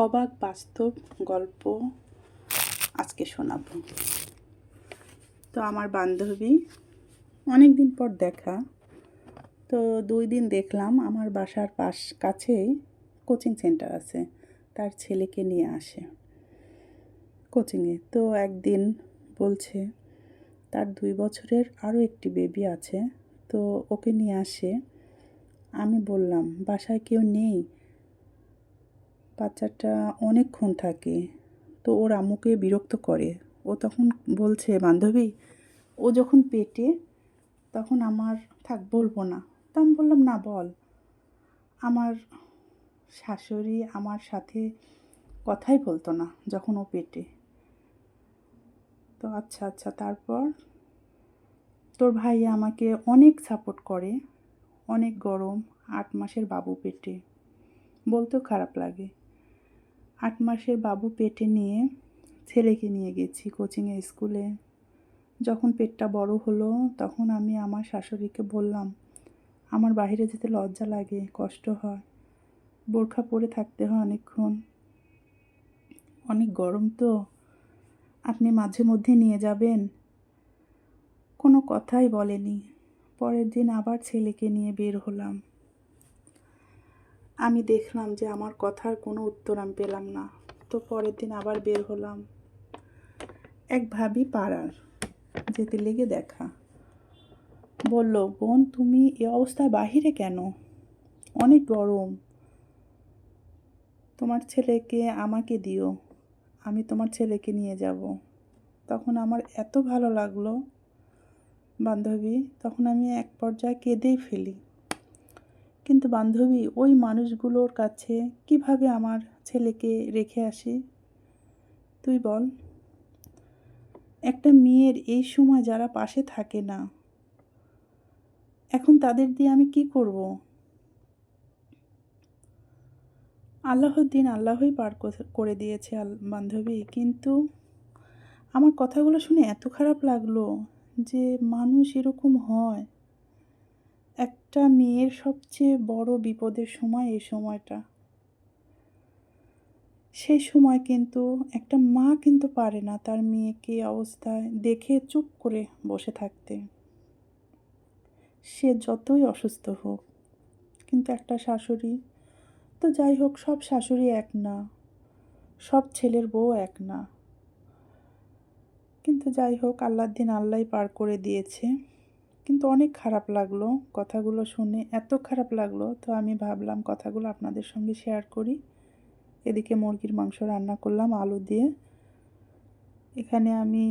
অবাক বাস্তব গল্প আজকে শোনাব। তো আমার বান্ধবী, অনেক দিন পর দেখা, তো 2 দিন দেখলাম আমার বাসার কাছেই কোচিং সেন্টার আছে, তার ছেলেকে নিয়ে আসে কোচিংয়ে। তো একদিন বলছে তার 2 বছরের আরও একটি বেবি আছে, তো ওকে নিয়ে আসে। আমি বললাম বাসায় কেউ নেই, বাচ্চাটা অনেকক্ষণ থাকে, তো ওর আম্মুকে বিরক্ত করে। ও তখন বলছে, বান্ধবী, ও যখন পেটে তখন আমার থাক বলবো না। তো আমি বললাম না বল। আমার শাশুড়ি আমার সাথে কথাই বলতো না যখন ও পেটে। তো আচ্ছা আচ্ছা, তারপর তোর ভাই আমাকে অনেক সাপোর্ট করে, অনেক গরম, 8 মাসের বাবু পেটে, বলতেও খারাপ লাগে। 8 মাসের বাবু পেটে নিয়ে ছেলেকে নিয়ে গেছি কোচিংয়ে, স্কুলে। যখন পেটটা বড় হলো তখন আমি আমার শাশুড়িকে বললাম, আমার বাইরে যেতে লজ্জা লাগে, কষ্ট হয়, বোরখা পরে থাকতে হয় অনেকক্ষণ, অনেক গরম, তো আপনি মাঝে মধ্যে নিয়ে যাবেন। কোনো কথাই বলেনি। পরের দিন আবার ছেলেকে নিয়ে বের হলাম। আমি দেখলাম যে আমার কথার কোনো উত্তর আমি পেলাম না। তো পরের দিন আবার বের হলাম। এক ভাবি পাড়ার, যেতে লেগে দেখা, বলল, বোন তুমি এ অবস্থায় বাহিরে কেন? অনেক গরম, তোমার ছেলেকে আমাকে দিও, আমি তোমার ছেলেকে নিয়ে যাব। তখন আমার এত ভালো লাগলো বান্ধবী, তখন আমি এক পর্যায়ে কেঁদেই ফেলি। কিন্তু বান্ধবী, ওই মানুষগুলোর কাছে কিভাবে আমার ছেলেকে রেখে আসি তুই বল? একটা মেয়ের এই সময় যারা পাশে থাকে না, এখন তাদের দিয়ে আমি কি করব? আল্লাহর দিন আল্লাহই পার করে দিয়েছে বান্ধবী। কিন্তু আমার কথাগুলো শুনে এত খারাপ লাগলো যে মানুষ এরকম হয়। একটা মেয়ের সবচেয়ে বড় বিপদের সময় এই সময়টা। সেই সময় কিন্তু একটা মা কিন্তু পারে না তার মেয়েকে অবস্থায় দেখে চুপ করে বসে থাকতে, সে যতই অসুস্থ হোক। কিন্তু একটা শাশুড়ি, তো যাই হোক, সব শাশুড়ি এক না, সব ছেলের বউ এক না, কিন্তু যাই হোক, আল্লাহর দিন আল্লাহই পার করে দিয়েছে। কিন্তু অনেক খারাপ লাগলো কথাগুলো শুনে, এত খারাপ লাগলো। তো আমি ভাবলাম কথাগুলো আপনাদের সঙ্গে শেয়ার করি। এদিকে মুরগির মাংস রান্না করলাম আলু দিয়ে। এখানে আমি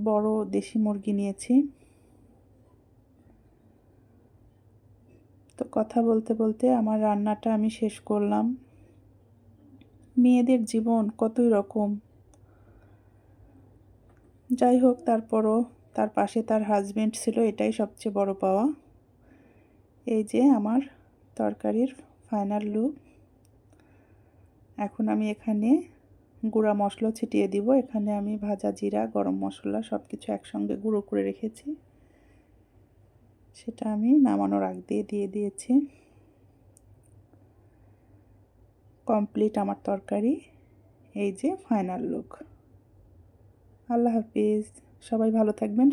বড় দেশি মুরগি নিয়েছি। তো কথা বলতে বলতে আমার রান্নাটা আমি শেষ করলাম। মেয়েদের জীবন কতই রকম, যাই হোক, তারপরও তার পাশে তার হাজবেন্ড ছিল, এটাই সবচেয়ে বড় পাওয়া। এই যে আমার তরকারির ফাইনাল লুক। এখন আমি এখানে গুঁড়া মশলা ছিটিয়ে দিব। এখানে আমি ভাজা জিরা, গরম মশলা সব কিছু একসঙ্গে গুঁড়ো করে রেখেছি, সেটা আমি নামানোর আগ দিয়ে দিয়েছি। কমপ্লিট আমার তরকারি। এই যে ফাইনাল লুক। আল্লাহ হাফিজ, সবাই ভালো থাকবেন।